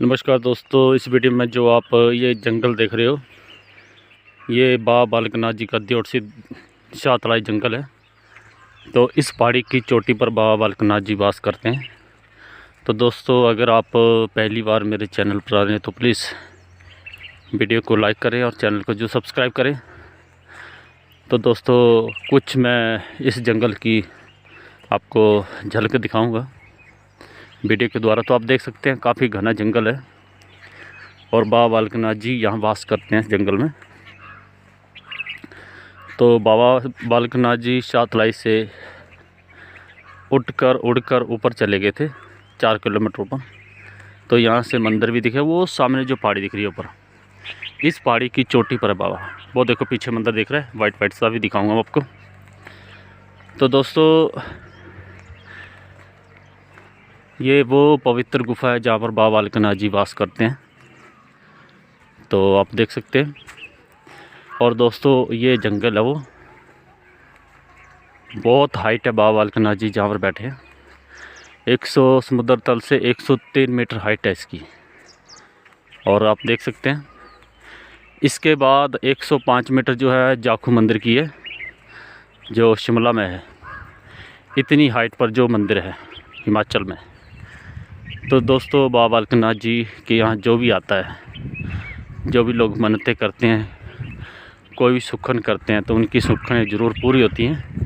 नमस्कार दोस्तों, इस वीडियो में जो आप ये जंगल देख रहे हो, ये बाबा बालकनाथ जी का द्योटसिद्ध शाहतलाई जंगल है। तो इस पहाड़ी की चोटी पर बाबा बालकनाथ जी वास करते हैं। तो दोस्तों, अगर आप पहली बार मेरे चैनल पर आ रहे हैं तो प्लीज़ वीडियो को लाइक करें और चैनल को जो सब्सक्राइब करें। तो दोस्तों, कुछ मैं इस जंगल की आपको झलक दिखाऊंगा वीडियो के द्वारा। तो आप देख सकते हैं, काफ़ी घना जंगल है और बाबा बालकनाथ जी यहाँ वास करते हैं इस जंगल में। तो बाबा बालकनाथ जी शाहतलाई से उड़कर ऊपर चले गए थे 4 किलोमीटर ऊपर। तो यहाँ से मंदिर भी दिखे, वो सामने जो पहाड़ी दिख रही है ऊपर, इस पहाड़ी की चोटी पर है बाबा। वो देखो पीछे मंदिर दिख रहा है, वाइट सा भी दिखाऊंगा मैं आपको। तो दोस्तों, ये वो पवित्र गुफा है जहाँ पर बाबा बालकनाथ जी वास करते हैं। तो आप देख सकते हैं। और दोस्तों, ये जंगल है, वो बहुत हाइट है बाबा बालकनाथ जी जहाँ पर बैठे हैं। 100 समुद्र तल से 103 मीटर हाइट है इसकी। और आप देख सकते हैं, इसके बाद 105 मीटर जो है जाखू मंदिर की है, जो शिमला में है। इतनी हाइट पर जो मंदिर है हिमाचल में। तो दोस्तों, बाबा बालकनाथ जी के यहाँ जो भी आता है, जो भी लोग मन्नतें करते हैं, कोई भी सुखन करते हैं, तो उनकी सुखनें ज़रूर पूरी होती हैं।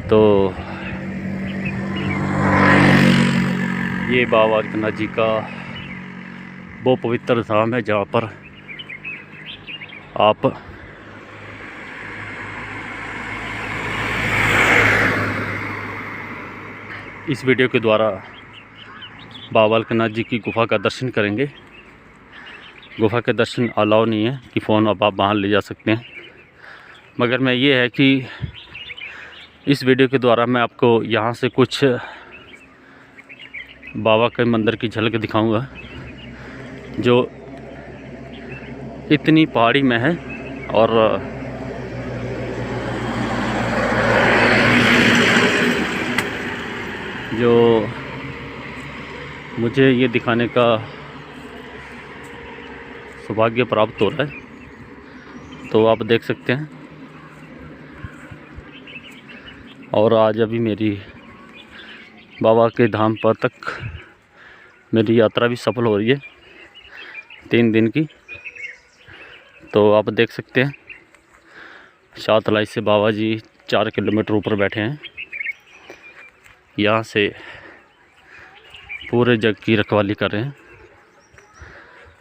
तो ये बाबा बालकनाथ जी का वो पवित्र धाम है जहाँ पर आप इस वीडियो के द्वारा बाबा बालकनाथ जी की गुफ़ा का दर्शन करेंगे। गुफ़ा के दर्शन अलाउ नहीं है कि फ़ोन आप बाहर ले जा सकते हैं, मगर मैं ये है कि इस वीडियो के द्वारा मैं आपको यहाँ से कुछ बाबा के मंदिर की झलक दिखाऊंगा, जो इतनी पहाड़ी में है। और जो मुझे ये दिखाने का सौभाग्य प्राप्त हो रहा है, तो आप देख सकते हैं। और आज अभी मेरी बाबा के धाम पर तक मेरी यात्रा भी सफल हो रही है 3 दिन की। तो आप देख सकते हैं, शाहतलाई से बाबा जी 4 किलोमीटर ऊपर बैठे हैं। यहाँ से पूरे जग की रखवाली कर रहे हैं।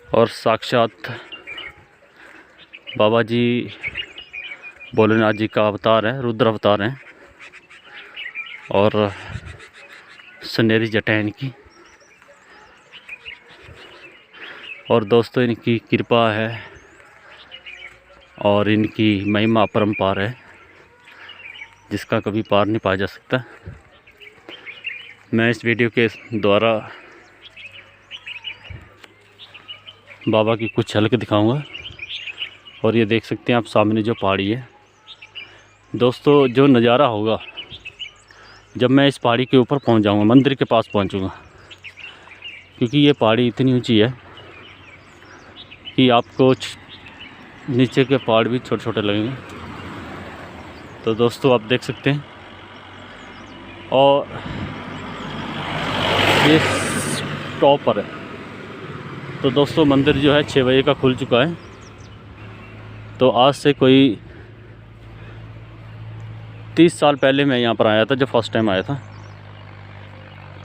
और साक्षात बाबा जी भोलेनाथ जी का अवतार है, रुद्र अवतार हैं। और सुनहरी जटाएं इनकी। और दोस्तों, इनकी कृपा है और इनकी महिमा अपरंपार है, जिसका कभी पार नहीं पाया जा सकता। मैं इस वीडियो के द्वारा बाबा की कुछ झलक दिखाऊंगा। और ये देख सकते हैं आप सामने जो पहाड़ी है। दोस्तों, जो नज़ारा होगा जब मैं इस पहाड़ी के ऊपर पहुंच जाऊंगा, मंदिर के पास पहुंचूंगा, क्योंकि ये पहाड़ी इतनी ऊंची है कि आपको नीचे के पहाड़ भी छोटे छोटे लगेंगे। तो दोस्तों, आप देख सकते हैं। और ये टॉप पर है। तो दोस्तों, मंदिर जो है 6 बजे का खुल चुका है। तो आज से कोई 30 साल पहले मैं यहाँ पर आया था, जब फर्स्ट टाइम आया था।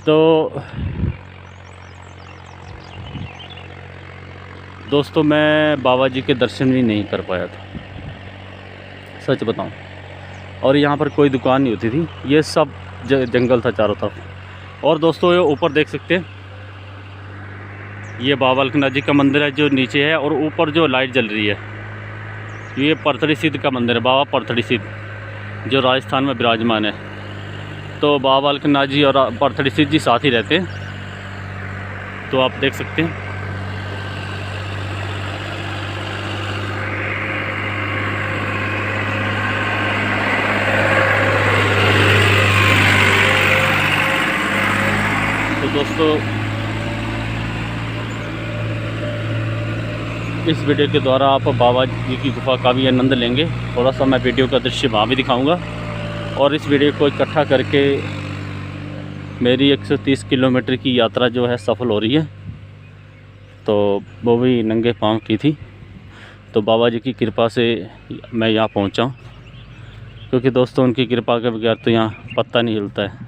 तो दोस्तों, मैं बाबा जी के दर्शन भी नहीं कर पाया था, सच बताऊं। और यहाँ पर कोई दुकान नहीं होती थी, ये सब जंगल था चारों तरफ। और दोस्तों, ये ऊपर देख सकते हैं, ये बाबा बालकनाथ जी का मंदिर है जो नीचे है। और ऊपर जो लाइट जल रही है, ये परथड़ी सिद्ध का मंदिर है, बाबा परथड़ी सिद्ध, जो राजस्थान में विराजमान है। तो बाबा बालकनाथ जी और परथड़ी सिद्ध जी साथ ही रहते हैं। तो आप देख सकते हैं। तो दोस्तों, इस वीडियो के द्वारा आप बाबा जी की गुफ़ा का भी आनंद लेंगे। थोड़ा सा मैं वीडियो का दृश्य वहाँ भी दिखाऊंगा और इस वीडियो को इकट्ठा करके मेरी 130 किलोमीटर की यात्रा जो है सफल हो रही है, तो वो भी नंगे पाँव की थी। तो बाबा जी की कृपा से मैं यहाँ पहुँचा हूँ, क्योंकि दोस्तों उनकी कृपा के बगैर तो यहाँ पत्ता नहीं हिलता है।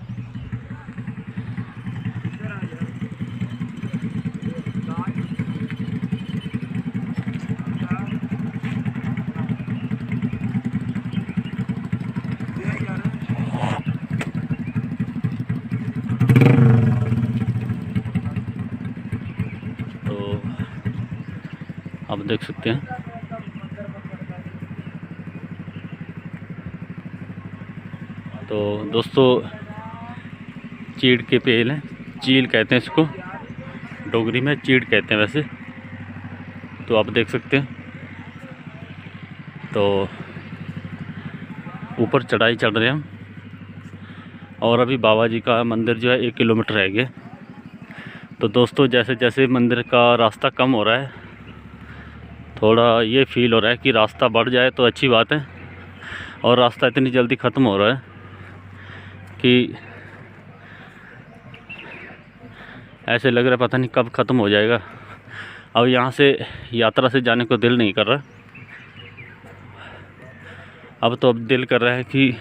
तो आप देख सकते हैं तो दोस्तों चीड़ के पेड़ हैं, चील कहते हैं इसको, डोगरी में चीड़ कहते हैं वैसे। तो आप देख सकते हैं तो ऊपर चढ़ाई चढ़ रहे हैं हम, और अभी बाबा जी का मंदिर जो है 1 किलोमीटर रह गया। तो दोस्तों जैसे जैसे मंदिर का रास्ता कम हो रहा है, थोड़ा ये फील हो रहा है कि रास्ता बढ़ जाए तो अच्छी बात है, और रास्ता इतनी जल्दी ख़त्म हो रहा है कि ऐसे लग रहा है पता नहीं कब ख़त्म हो जाएगा। अब यहाँ से यात्रा से जाने को दिल नहीं कर रहा। अब दिल कर रहा है कि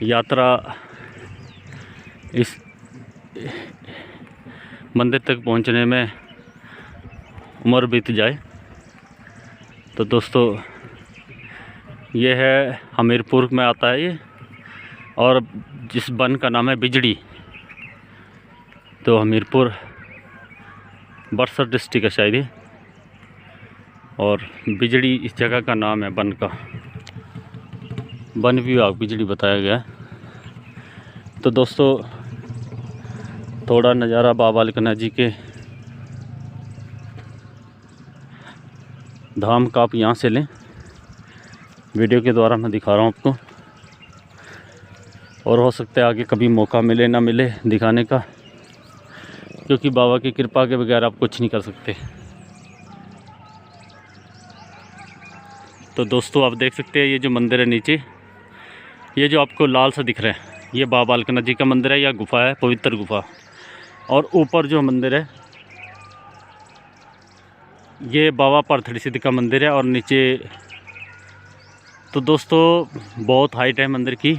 यात्रा इस मंदिर तक पहुँचने में उम्र बीत जाए। तो दोस्तों ये है हमीरपुर में आता है ये, और जिस वन का नाम है बिजड़ी। तो हमीरपुर बरसठ डिस्ट्रिक्ट है शायद ये, और बिजड़ी इस जगह का नाम है, वन का, वन विभाग बिजड़ी बताया गया है। तो दोस्तों थोड़ा नज़ारा बाबा बालकनाथ जी के धाम का आप यहाँ से लें। वीडियो के द्वारा मैं दिखा रहा हूँ आपको, और हो सकता है आगे कभी मौका मिले ना मिले दिखाने का, क्योंकि बाबा की कृपा के बगैर आप कुछ नहीं कर सकते। तो दोस्तों आप देख सकते हैं ये जो मंदिर है नीचे, ये जो आपको लाल सा दिख रहा है, ये बाबा बालकनाथ जी का मंदिर है या गुफा है, पवित्र गुफा। और ऊपर जो मंदिर है ये बाबा पार्थड़ी सिद्ध का मंदिर है, और नीचे तो दोस्तों बहुत हाइट है मंदिर की,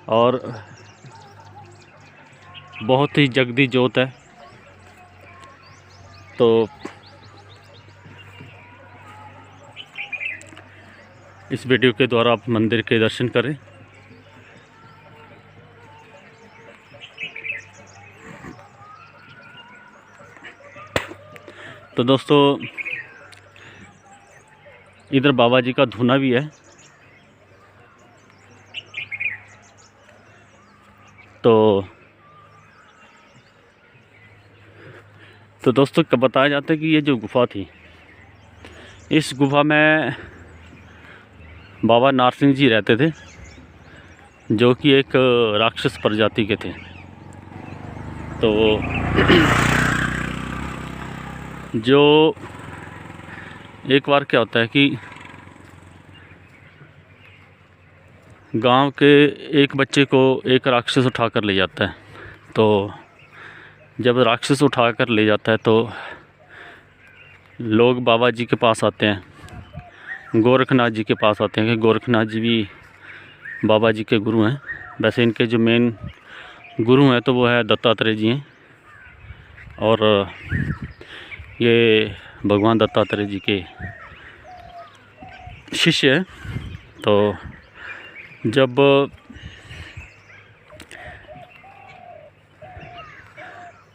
और बहुत ही जगदी जोत है। तो इस वीडियो के द्वारा आप मंदिर के दर्शन करें। तो दोस्तों इधर बाबा जी का धूना भी है। तो दोस्तों बताया जाता है कि ये जो गुफ़ा थी, इस गुफ़ा में बाबा नारसिंह जी रहते थे, जो कि एक राक्षस प्रजाति के थे। तो जो एक बार क्या होता है कि गांव के एक बच्चे को एक राक्षस उठा कर ले जाता है। तो जब राक्षस उठा कर ले जाता है तो लोग बाबा जी के पास आते हैं, गोरखनाथ जी के पास आते हैं, कि गोरखनाथ जी भी बाबा जी के गुरु हैं। वैसे इनके जो मेन गुरु हैं तो वो है दत्तात्रेय जी हैं, और ये भगवान दत्तात्रेय जी के शिष्य हैं। तो जब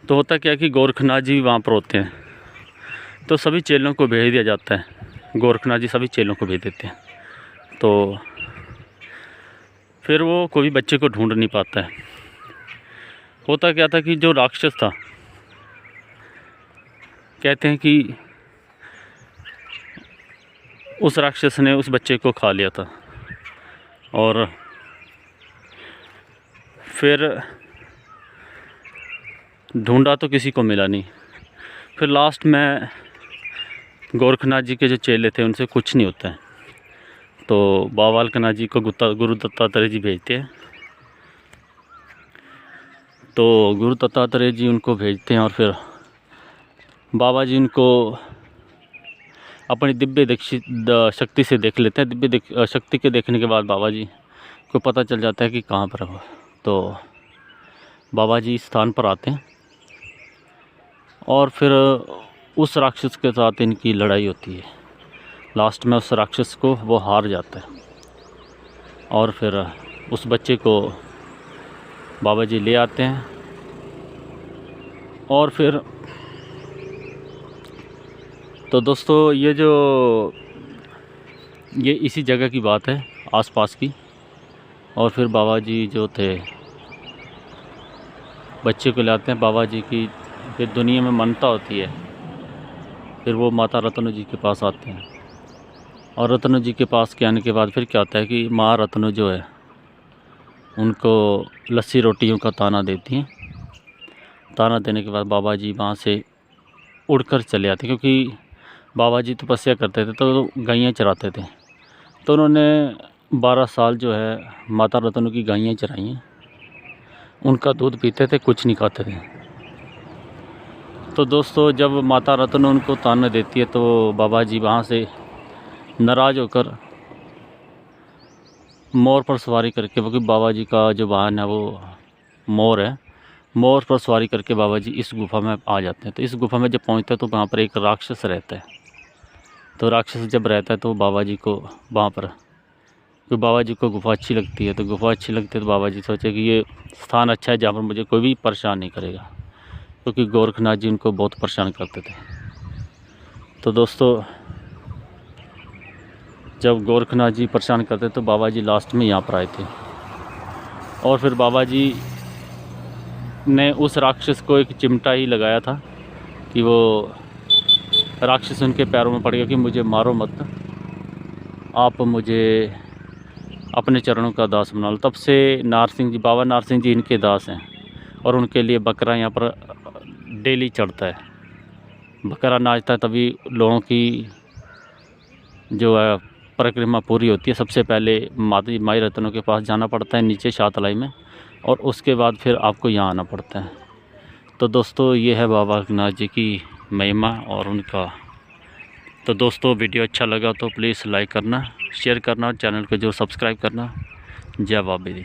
तो होता क्या है कि गोरखनाथ जी वहाँ पर होते हैं, तो सभी चेलों को भेज दिया जाता है। गोरखनाथ जी सभी चेलों को भेज देते हैं। तो फिर वो कोई बच्चे को ढूंढ नहीं पाता है। होता क्या था कि जो राक्षस था, कहते हैं कि उस राक्षस ने उस बच्चे को खा लिया था, और फिर ढूंढा तो किसी को मिला नहीं। फिर लास्ट में गोरखनाथ जी के जो चेले थे उनसे कुछ नहीं होता है, तो बाबा बालकनाथ जी को गुरु दत्तात्रेय जी भेजते हैं। तो गुरु दत्तात्रेय जी उनको भेजते हैं और फिर बाबा जी उनको अपनी दिव्य शक्ति से देख लेते हैं। दिव्य शक्ति के देखने के बाद बाबा जी को पता चल जाता है कि कहाँ पर है। तो बाबा जी इस स्थान पर आते हैं और फिर उस राक्षस के साथ इनकी लड़ाई होती है। लास्ट में उस राक्षस को वो हार जाता है और फिर उस बच्चे को बाबा जी ले आते हैं। और फिर तो दोस्तों ये इसी जगह की बात है, आसपास की। और फिर बाबा जी जो थे बच्चे को लाते हैं। बाबा जी की फिर दुनिया में मान्यता होती है। फिर वो माता रत्नो जी के पास आते हैं और रत्नो जी के पास के आने के बाद फिर क्या होता है कि माँ रत्नो जो है उनको लस्सी रोटियों का ताना देती हैं। ताना देने के बाद बाबा जी वहाँ से उड़कर चले आते, क्योंकि बाबा जी तपस्या करते थे तो गायें चराते थे। तो उन्होंने 12 साल जो है माता रत्नो की गायें चराई हैं। उनका दूध पीते थे, कुछ नहीं खाते थे। तो दोस्तों जब माता रत्नो उनको ताना देती है तो बाबा जी वहाँ से नाराज़ होकर मोर पर सवारी करके, क्योंकि बाबा जी का जो वाहन है वो मोर है, मोर पर सवारी करके बाबा जी इस गुफ़ा में आ जाते हैं। तो इस गुफ़ा में जब पहुँचते हैं तो वहाँ पर एक राक्षस रहता है। तो राक्षस जब रहता है तो बाबा जी को वहाँ पर, तो बाबा जी को गुफ़ा अच्छी लगती है। तो गुफ़ा अच्छी लगती है तो बाबा जी सोचे कि ये स्थान अच्छा है जहाँ पर मुझे कोई भी परेशान नहीं करेगा, क्योंकि गोरखनाथ जी उनको बहुत परेशान करते थे। तो दोस्तों जब गोरखनाथ जी परेशान करते तो बाबा जी लास्ट में यहाँ पर आए थे और फिर बाबा जी ने उस राक्षस को एक चिमटा ही लगाया था कि वो राक्षस उनके पैरों में पड़ गया कि मुझे मारो मत, आप मुझे अपने चरणों का दास बना लो। तब से नारसिंह जी, बाबा नारसिंह जी इनके दास हैं और उनके लिए बकरा यहाँ पर डेली चढ़ता है। बकरा नाचता है तभी लोगों की जो है परिक्रमा पूरी होती है। सबसे पहले माई रत्नों के पास जाना पड़ता है नीचे शाहतलाई में, और उसके बाद फिर आपको यहाँ आना पड़ता है। तो दोस्तों ये है बाबा बालकनाथ जी की महिमा और उनका। तो दोस्तों वीडियो अच्छा लगा तो प्लीज़ लाइक करना, शेयर करना और चैनल को जो सब्सक्राइब करना। जय बाबा दी।